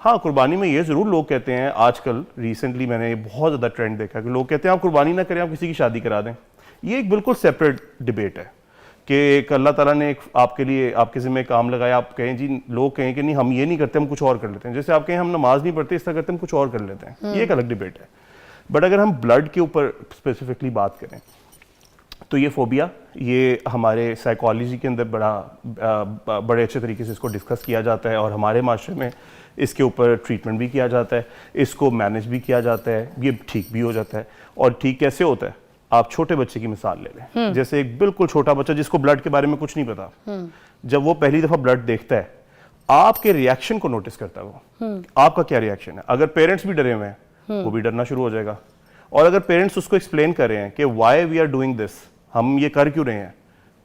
हाँ, कुर्बानी में ये ज़रूर लोग कहते हैं, आजकल रिसेंटली मैंने बहुत ज़्यादा ट्रेंड देखा कि लोग कहते हैं आप कुर्बानी ना करें, आप किसी की शादी करा दें। ये एक बिल्कुल सेपरेट डिबेट है कि एक अल्लाह ताला ने एक आपके लिए आपके ज़िम्मे काम लगाया, आप कहें जी, लोग कहें कि नहीं हम ये नहीं करते, हम कुछ और कर लेते हैं। जैसे आप कहें हम नमाज नहीं पढ़ते, इस तरह करते हम कुछ और कर लेते हैं, ये एक अलग डिबेट है। बट अगर हम ब्लड के ऊपर स्पेसिफिकली बात करें तो ये फोबिया, ये हमारे साइकोलॉजी के अंदर बड़े अच्छे तरीके से इसको डिस्कस किया जाता है और हमारे माशरे में इसके ऊपर ट्रीटमेंट भी किया जाता है, इसको मैनेज भी किया जाता है, ये ठीक भी हो जाता है। और ठीक कैसे होता है, आप छोटे बच्चे की मिसाल ले लें। जैसे एक बिल्कुल छोटा बच्चा जिसको ब्लड के बारे में कुछ नहीं पता, जब वो पहली दफा ब्लड देखता है, आपके रिएक्शन को नोटिस करता है वो, आपका क्या रिएक्शन है। अगर पेरेंट्स भी डरे हुए हैं, वो भी डरना शुरू हो जाएगा। और अगर पेरेंट्स उसको एक्सप्लेन कर रहे हैं कि why we are doing this, हम ये कर क्यों रहे हैं,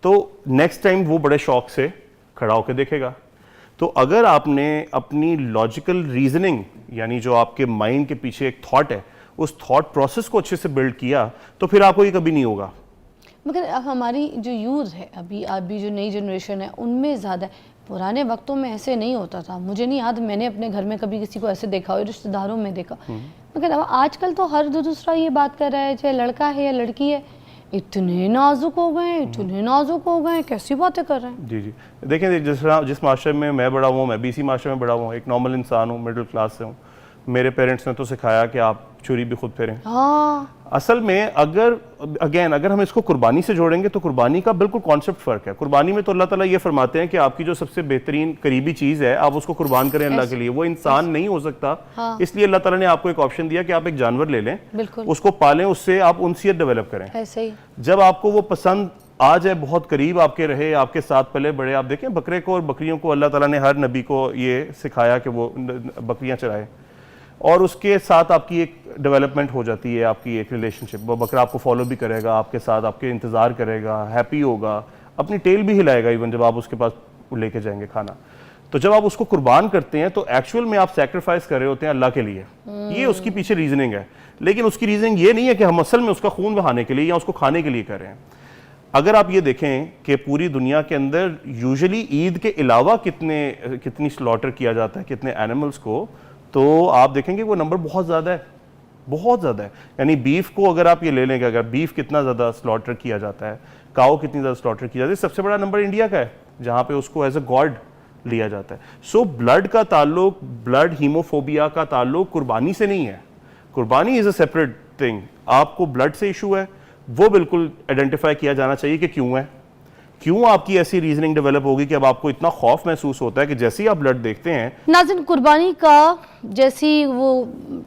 तो नेक्स्ट टाइम वो बड़े शौक से खड़ा होकर देखेगा। तो अगर आपने अपनी लॉजिकल रीजनिंग, यानी जो आपके माइंड के पीछे एक थॉट है, उस थॉट प्रोसेस को अच्छे से बिल्ड किया, तो फिर आपको ये कभी नहीं होगा। मगर अब हमारी जो यूथ है, अभी जो नई जनरेशन है, उनमें ज़्यादा, पुराने वक्तों में ऐसे नहीं होता था। मुझे नहीं याद मैंने अपने घर में कभी किसी को ऐसे देखा हो, रिश्तेदारों में देखा। मगर अब आजकल तो हर दूसरा ये बात कर रहा है, चाहे लड़का है या लड़की है, इतने नाजुक हो गए, इतने नाजुक हो गए, कैसी बातें कर रहे हैं। जी जी, देखें जिस माशरे में मैं बड़ा हुआ, मैं भी इसी माशरे में बड़ा हुआ, एक नॉर्मल इंसान हूँ, मिडिल क्लास से हूँ। मेरे पेरेंट्स ने तो सिखाया कि आप छुरी भी खुद फेरें। हाँ, असल में अगर हम इसको कुर्बानी से जोड़ेंगे तो कुर्बानी का बिल्कुल कॉन्सेप्ट फ़र्क है। कुर्बानी में तो अल्लाह ताला ये फरमाते हैं कि आपकी जो सबसे बेहतरीन करीबी चीज़ है, आप उसको कुर्बान करें अल्लाह के लिए। वो इंसान नहीं हो सकता, हाँ। इसलिए अल्लाह ताला ने आपको एक ऑप्शन दिया कि आप एक जानवर ले लें, बिल्कुल, उसको पालें, उससे आप उनसियत डेवलप करें। ऐसे ही जब आपको वो पसंद आ जाए, बहुत करीब आपके रहे, आपके साथ पले बड़े, आप देखें बकरे को और बकरियों को अल्लाह ताला ने हर नबी को ये सिखाया कि वो बकरियां चराए, और उसके साथ आपकी एक डेवलपमेंट हो जाती है, आपकी एक रिलेशनशिप। वो बकरा आपको फॉलो भी करेगा, आपके साथ आपके इंतज़ार करेगा, हैप्पी होगा, अपनी टेल भी हिलाएगा इवन जब आप उसके पास लेके जाएंगे खाना। तो जब आप उसको कुर्बान करते हैं तो एक्चुअल में आप सैक्रिफाइस कर रहे होते हैं अल्लाह के लिए। ये उसकी पीछे रीजनिंग है, लेकिन उसकी रीजनिंग ये नहीं है कि हम असल में उसका खून बहाने के लिए या उसको खाने के लिए कर रहे हैं। अगर आप ये देखें कि पूरी दुनिया के अंदर यूजुअली ईद के अलावा कितनी स्लॉटर किया जाता है, कितने एनिमल्स को, तो आप देखेंगे वो नंबर बहुत ज़्यादा है, बहुत ज़्यादा है। यानी बीफ को अगर आप ये ले लेंगे, अगर बीफ कितना ज़्यादा स्लॉटर किया जाता है, काऊ कितनी ज़्यादा स्लॉटर की जाती है, सबसे बड़ा नंबर इंडिया का है जहाँ पे उसको एज अ गॉड लिया जाता है। सो ब्लड का ताल्लुक, ब्लड हीमोफोबिया का ताल्लुक कुर्बानी से नहीं है। कुर्बानी इज़ अ सेपरेट थिंग। आपको ब्लड से इशू है, वो बिल्कुल आइडेंटिफाई किया जाना चाहिए कि क्यों है, क्यों आपकी ऐसी रीजनिंग डेवलप होगी कि अब आपको इतना खौफ महसूस होता है कि जैसे ही आप ब्लड देखते हैं। नाज़रीन, कुर्बानी का जैसी वो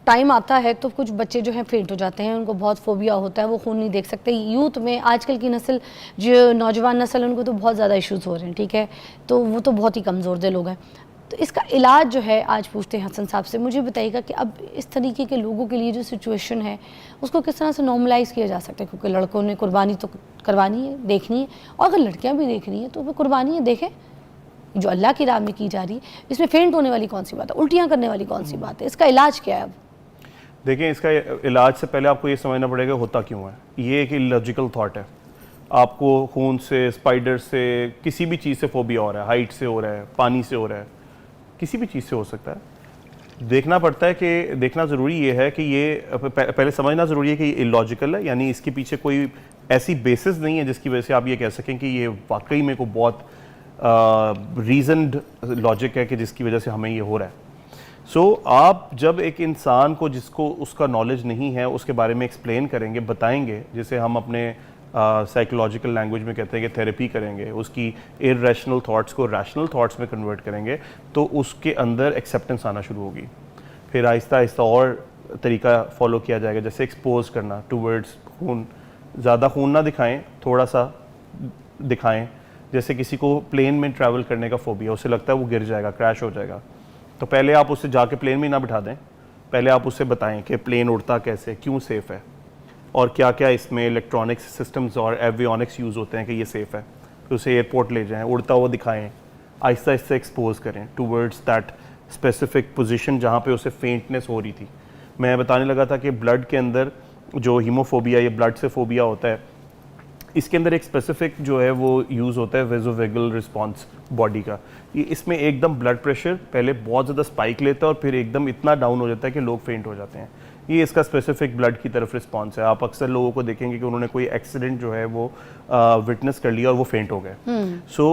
टाइम आता है तो कुछ बच्चे जो हैं फेंट हो जाते हैं, उनको बहुत फोबिया होता है, वो खून नहीं देख सकते। यूथ में आजकल की नस्ल, जो नौजवान नस्ल, उनको तो बहुत ज़्यादा इश्यूज़ हो रहे हैं, ठीक है, तो वो तो बहुत ही कमज़ोर दिल लोग हैं। तो इसका इलाज जो है आज पूछते हैं हसन साहब से। मुझे बताइएगा कि अब इस तरीके के लोगों के लिए जो सिचुएशन है उसको किस तरह से नॉर्मलाइज़ किया जा सकता है, क्योंकि लड़कों ने कुर्बानी तो करवानी है, देखनी है, और अगर लड़कियां भी देख रही हैं तो वो कुर्बानी है, देखें जो अल्लाह की राह में की जा रही है। इसमें फेंट होने वाली कौन सी बात है, उल्टियाँ करने वाली कौन सी बात है, इसका इलाज क्या है? अब देखें, इसका इलाज से पहले आपको ये समझना पड़ेगा होता क्यों है। ये एक इलॉजिकल थॉट है। आपको खून से, स्पाइडर से, किसी भी चीज़ से फोबिया हो रहा है, हाइट से हो रहा है, पानी से हो रहा है, किसी भी चीज़ से हो सकता है। देखना पड़ता है कि देखना ज़रूरी ये है कि ये पहले समझना ज़रूरी है कि ये इलॉजिकल है, यानी इसके पीछे कोई ऐसी बेसिस नहीं है जिसकी वजह से आप ये कह सकें कि ये वाकई में कोई बहुत रीजनड लॉजिक है कि जिसकी वजह से हमें ये हो रहा है। सो आप जब एक इंसान को जिसको उसका नॉलेज नहीं है उसके बारे में एक्सप्लेन करेंगे, बताएंगे, जिसे हम अपने साइकोलॉजिकल लैंग्वेज में कहते हैं कि थेरेपी करेंगे, उसकी इररेशनल थॉट्स को रैशनल थॉट्स में कन्वर्ट करेंगे, तो उसके अंदर एक्सेप्टेंस आना शुरू होगी। फिर आहिस्ता आहिस्ता और तरीका फॉलो किया जाएगा, जैसे एक्सपोज करना टूवर्ड्स खून। ज़्यादा खून ना दिखाएं, थोड़ा सा दिखाएं। जैसे किसी को प्लेन में ट्रैवल करने का फोबिया, उसे लगता है वो गिर जाएगा, क्रैश हो जाएगा, तो पहले आप उससे जाके प्लेन में ना बिठा दें, पहले आप उससे बताएं कि प्लेन उड़ता कैसे, क्यों सेफ़ है, और क्या क्या इसमें इलेक्ट्रॉनिक्स सिस्टम्स और एवियोनिक्स यूज़ होते हैं कि ये सेफ़ है। फिर उसे एयरपोर्ट ले जाएं, उड़ता हुआ दिखाएं, आहिस्ता आहिस्ता एक्सपोज करें टूवर्ड्स दैट स्पेसिफिक पोजीशन जहाँ पे उसे फेंटनेस हो रही थी। मैं बताने लगा था कि ब्लड के अंदर जो हीमोफोबिया या ब्लड से फोबिया होता है, इसके अंदर एक स्पेसिफिक जो है वो यूज़ होता है वेसोवेगल रिस्पॉन्स बॉडी का। ये इसमें एकदम ब्लड प्रेशर पहले बहुत ज़्यादा स्पाइक लेता है और फिर एकदम इतना डाउन हो जाता है कि लोग फेंट हो जाते हैं। ये इसका स्पेसिफिक ब्लड की तरफ रिस्पॉन्स है। आप अक्सर लोगों को देखेंगे कि उन्होंने कोई एक्सीडेंट जो है वो विटनेस कर लिया और वो फेंट हो गए। सो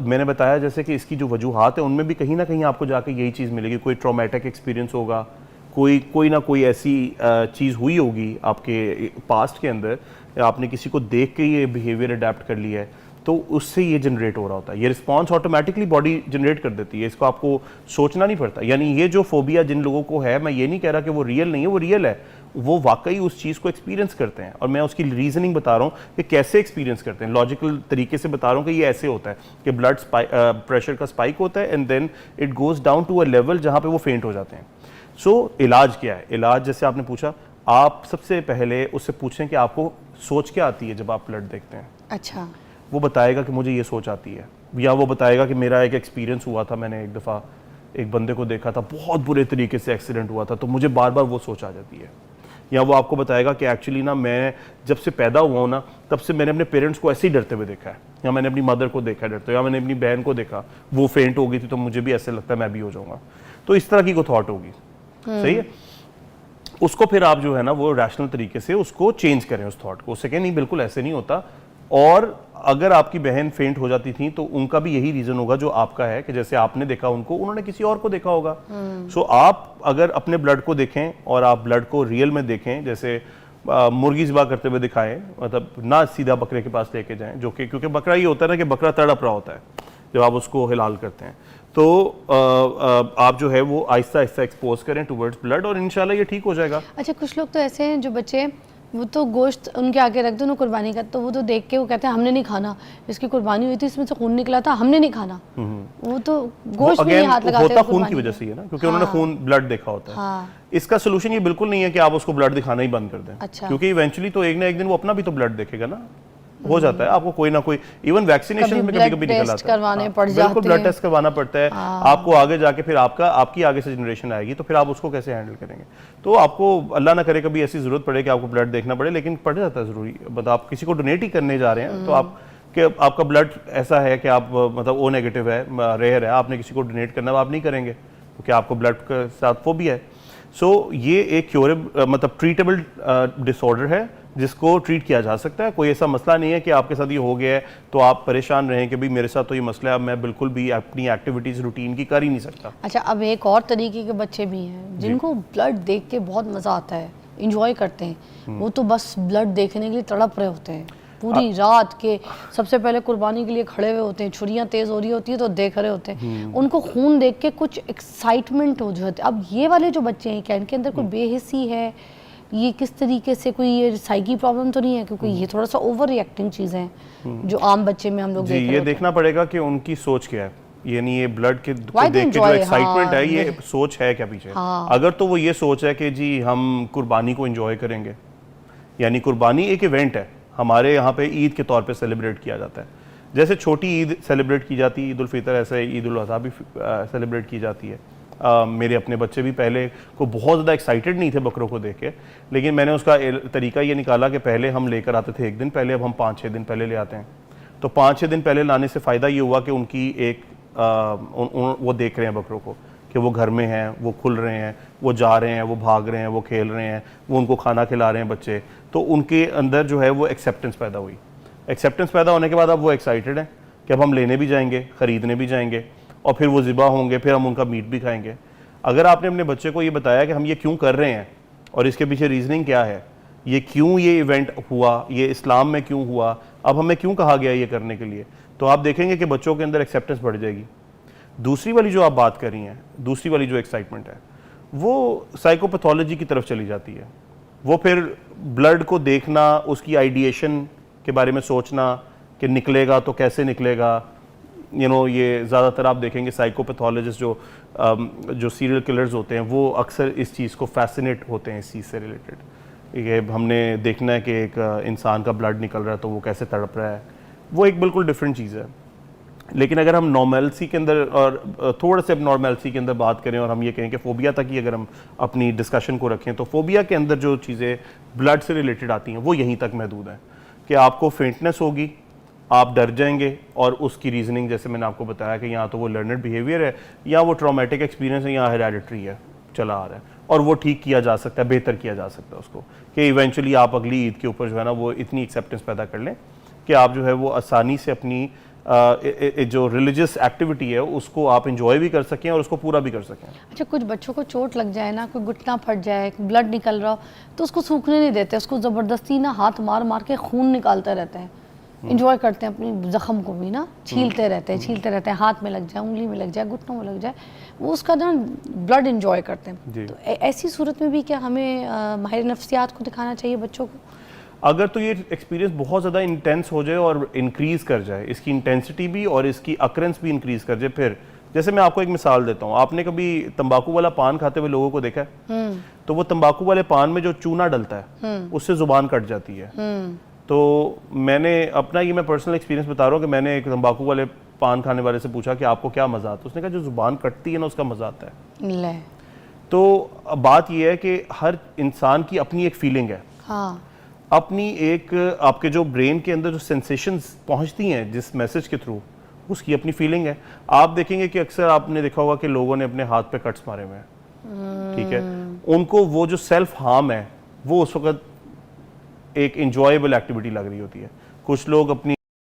मैंने बताया जैसे कि इसकी जो वजूहात है उनमें भी कहीं ना कहीं आपको जाके यही चीज़ मिलेगी। कोई ट्रॉमेटिक एक्सपीरियंस होगा, कोई ना कोई ऐसी चीज़ हुई होगी आपके पास्ट के अंदर, या आपने किसी को देख के ये बिहेवियर अडेप्ट कर लिया है, तो उससे ये जनरेट हो रहा होता है। ये रिस्पॉन्स ऑटोमेटिकली बॉडी जनरेट कर देती है, इसको आपको सोचना नहीं पड़ता। यानी ये जो फोबिया जिन लोगों को है, मैं ये नहीं कह रहा कि वो रियल नहीं है, वो रियल है, वो वाकई उस चीज़ को एक्सपीरियंस करते हैं। और मैं उसकी रीजनिंग बता रहा हूँ कि कैसे एक्सपीरियंस करते हैं, लॉजिकल तरीके से बता रहा हूँ कि ये ऐसे होता है कि ब्लड प्रेशर का स्पाइक होता है and then it goes down to a level जहाँ पे वो फेंट हो जाते हैं। सो इलाज क्या है? इलाज जैसे आपने पूछा, आप सबसे पहले उससे पूछें कि आपको सोच क्या आती है जब आप ब्लड देखते हैं। अच्छा। वो बताएगा कि मुझे ये सोच आती है, या वो बताएगा कि मेरा एक एक्सपीरियंस हुआ था, मैंने एक दफ़ा एक बंदे को देखा था, बहुत बुरे तरीके से एक्सीडेंट हुआ था, तो मुझे बार बार वो सोच आ जाती है। या वो आपको बताएगा कि एक्चुअली ना मैं जब से पैदा हुआ हूँ ना, तब से मैंने अपने पेरेंट्स को ऐसे ही डरते हुए देखा है, या मैंने अपनी मदर को देखा डरते हुए, या मैंने अपनी बहन को देखा वो फेंट हो गई थी तो मुझे भी ऐसे लगता है मैं भी हो जाऊँगा। तो इस तरह की कोई थॉट होगी, सही है। उसको फिर आप जो है ना वो रैशनल तरीके से उसको चेंज करें उस थॉट को, उससे कहें नहीं बिल्कुल ऐसे नहीं होता। और अगर आपकी बहन फेंट हो जाती थी तो उनका भी यही रीजन होगा जो आपका है, कि जैसे आपने देखा उनको, उन्होंने किसी और को देखा होगा। सो आप अगर अपने ब्लड को देखें और आप ब्लड को रियल में देखें, जैसे मुर्गी ज़िबा करते हुए दिखाएं, मतलब ना सीधा बकरे के पास लेके जाएं, जो कि क्योंकि बकरा ये होता है ना कि बकरा तड़प रहा होता है जब आप उसको हिलाल करते हैं, तो आप जो है वो आहिस्ता आहिस्ता एक्सपोज करें टुवर्ड्स ब्लड और इंशाल्लाह ये ठीक हो जाएगा। अच्छा, कुछ लोग तो ऐसे हैं जो बच्चे, वो तो गोश्त उनके आगे रख दो ना कुर्बानी का, तो वो तो देख के वो कहते हैं हमने नहीं खाना, इसकी कुर्बानी हुई थी, इसमें से खून निकला था, हमने नहीं खाना। वो तो गोश्त में ही हाथ लगाते हैं। होता खून की वजह से ही है ना, क्योंकि उन्होंने खून ब्लड देखा होता है। हाँ। इसका सोल्यूशन ये बिल्कुल नहीं है कि आप उसको ब्लड दिखाना ही बंद कर दें। अच्छा। क्योंकि इवेंचुअली तो एक ना एक दिन वो अपना भी तो ब्लड देखेगा ना, हो जाता है आपको कोई ना कोई, इवन वैक्सीनेशन में कभी-कभी निकल आता है, करवाने पड़ जाते बिल्कुल ब्लड टेस्ट करवाना पड़ता है आपको। आगे जाके फिर आपकी आगे से जनरेशन आएगी, तो फिर आप उसको कैसे हैंडल करेंगे? तो आपको अल्लाह ना करे कभी ऐसी जरूरत पड़े कि आपको ब्लड देखना पड़े, लेकिन पड़ जाता है जरूरी। मतलब आप किसी को डोनेट ही करने जा रहे हैं तो आपका ब्लड ऐसा है कि आप मतलब ओ नेगेटिव है, रेयर है, आपने किसी को डोनेट करना आप नहीं करेंगे क्योंकि आपको ब्लड के साथ फोबिया है। सो ये एक क्योरेबल मतलब ट्रीटेबल डिसऑर्डर है जिसको ट्रीट किया जा सकता है। कोई ऐसा मसला नहीं है कि आपके साथ ये हो गया है तो आप परेशान रहें कि भाई मेरे साथ तो ये मसला है, अब मैं बिल्कुल भी अपनी एक्टिविटीज़ रूटीन की कर ही नहीं सकता। अच्छा, अब एक और तरीके के बच्चे भी हैं जिनको ब्लड देख के बहुत मज़ा आता है, इंजॉय करते हैं, वो तो बस ब्लड देखने के लिए तड़प रहे होते हैं पूरी रात के। सबसे पहले कुर्बानी के लिए खड़े हुए होते हैं, छुरियां तेज़ हो रही होती है तो देख रहे होते हैं, उनको खून देख के कुछ एक्साइटमेंट हो जाती है। अब ये वाले जो बच्चे हैं, क्या इनके अंदर कोई बेहिसी है? ये किस तरीके से, कोई ये साइकी प्रॉब्लम तो नहीं है? क्योंकि ये थोड़ा सा ओवर रिएक्टिंग चीज़ें हैं जो आम बच्चे में हम लोग देख रहे हैं। ये देखना पड़ेगा कि उनकी सोच क्या है, यानी ये ब्लड के देख के जो एक्साइटमेंट है, ये सोच है क्या पीछे। अगर तो वो ये सोच है कि जी हम कुर्बानी को एंजॉय करेंगे, यानी कुर्बानी एक इवेंट है, हमारे यहाँ पे ईद के तौर पे सेलिब्रेट किया जाता है। जैसे छोटी ईद सेलिब्रेट की जाती है, ईद उल फितर, ऐसे ईद उल अज़हा भी सेलिब्रेट की जाती है। मेरे अपने बच्चे भी पहले को बहुत ज़्यादा एक्साइटेड नहीं थे बकरों को देख के, लेकिन मैंने उसका तरीका ये निकाला कि पहले हम लेकर आते थे एक दिन पहले, अब हम 5-6 दिन पहले ले आते हैं। तो 5-6 दिन पहले लाने से फ़ायदा ये हुआ कि उनकी एक वो देख रहे हैं बकरों को कि वो घर में हैं, वो खुल रहे हैं, वो जा रहे हैं, वो भाग रहे हैं, वो खेल रहे हैं, वो उनको खाना खिला रहे हैं बच्चे, तो उनके अंदर जो है वो एक्सेप्टेंस पैदा हुई। एक्सेप्टेंस पैदा होने के बाद अब वो एक्साइटेड हैं कि अब हम लेने भी जाएंगे, ख़रीदने भी जाएंगे, और फिर वो ज़िबा होंगे, फिर हम उनका मीट भी खाएंगे। अगर आपने अपने बच्चे को ये बताया कि हम ये क्यों कर रहे हैं और इसके पीछे रीजनिंग क्या है, ये क्यों ये इवेंट हुआ, ये इस्लाम में क्यों हुआ, अब हमें क्यों कहा गया ये करने के लिए, तो आप देखेंगे कि बच्चों के अंदर एक्सेप्टेंस बढ़ जाएगी। दूसरी वाली जो आप बात कर रही हैं, दूसरी वाली जो एक्साइटमेंट है, वो साइकोपैथोलॉजी की तरफ चली जाती है। वो फिर ब्लड को देखना, उसकी आइडिएशन के बारे में सोचना कि निकलेगा तो कैसे निकलेगा। ये ज़्यादातर आप देखेंगे साइकोपैथोलॉजिस्ट जो सीरियल किलर्स होते हैं वो अक्सर इस चीज़ को फैसिनेट होते हैं, इस चीज़ से रिलेटेड। ये हमने देखना है कि एक इंसान का ब्लड निकल रहा है तो वो कैसे तड़प रहा है, वो एक बिल्कुल डिफरेंट चीज़ है। लेकिन अगर हम नॉर्मलसी के अंदर और थोड़ा से अब नॉर्मलसी के अंदर बात करें और हम ये कहें कि फ़ोबिया तक ही अगर हम अपनी डिस्कशन को रखें, तो फ़ोबिया के अंदर जो चीज़ें ब्लड से रिलेटेड आती हैं वो यहीं तक महदूद हैं कि आपको फेंटनेस होगी, आप डर जाएंगे, और उसकी रीजनिंग जैसे मैंने आपको बताया कि यहाँ तो वो लर्नड बिहेवियर है, या वो ट्रॉमेटिक एक्सपीरियंस है, या हेरेडिटरी है, चला आ रहा है, और वो ठीक किया जा सकता है, बेहतर किया जा सकता है उसको, कि इवेंचुअली आप अगली ईद के ऊपर जो है ना वो इतनी एक्सेप्टेंस पैदा कर लें कि आप जो है वो आसानी से अपनी जो रिलीजियस एक्टिविटी है उसको आप इंजॉय भी कर सकें और उसको पूरा भी कर सकें। अच्छा, कुछ बच्चों को चोट लग जाए ना, कोई घुटना फट जाए, ब्लड निकल रहा हो, तो उसको सूखने नहीं देते, उसको ज़बरदस्ती ना हाथ मार मार के खून निकालते रहते हैं, इंजॉय करते हैं अपनी ज़ख्म को भी ना, छीलते रहते हैं, हाथ में लग जाए, उंगली में लग जाए, घुटनों में लग जाए, वो उसका ना ब्लड इंजॉय करते हैं। तो ऐसी सूरत में भी क्या हमें माहिर नफ्सियात को दिखाना चाहिए बच्चों को? अगर तो ये एक्सपीरियंस बहुत ज़्यादा इंटेंस हो जाए और इंक्रीज़ कर जाए, इसकी इंटेंसिटी भी और इसकी अकरेंस भी इंक्रीज़ कर जाए, फिर जैसे मैं आपको एक मिसाल देता हूँ, आपने कभी तंबाकू वाला पान खाते हुए लोगों को देखा है? तो वो तंबाकू वाले पान में जो चूना डलता है उससे ज़ुबान कट जाती है। तो मैंने अपना ये मैं पर्सनल एक्सपीरियंस बता रहा हूँ कि मैंने एक तंबाकू वाले पान खाने वाले से पूछा कि आपको क्या मज़ा आता है, उसने कहा जो ज़ुबान कटती है ना उसका मज़ा आता है। तो बात ये है कि हर इंसान की अपनी एक फीलिंग है, हाँ, अपनी एक आपके जो ब्रेन के अंदर जो सेंसेशंस पहुंचती हैं जिस मैसेज के थ्रू, उसकी अपनी फीलिंग है। आप देखेंगे कि अक्सर आपने देखा होगा कि लोगों ने अपने हाथ पे कट्स मारे हुए हैं, ठीक है, उनको वो जो सेल्फ हार्म है वो उस वक्त एक इंजॉयबल एक्टिविटी लग रही होती है। कुछ लोग अपनी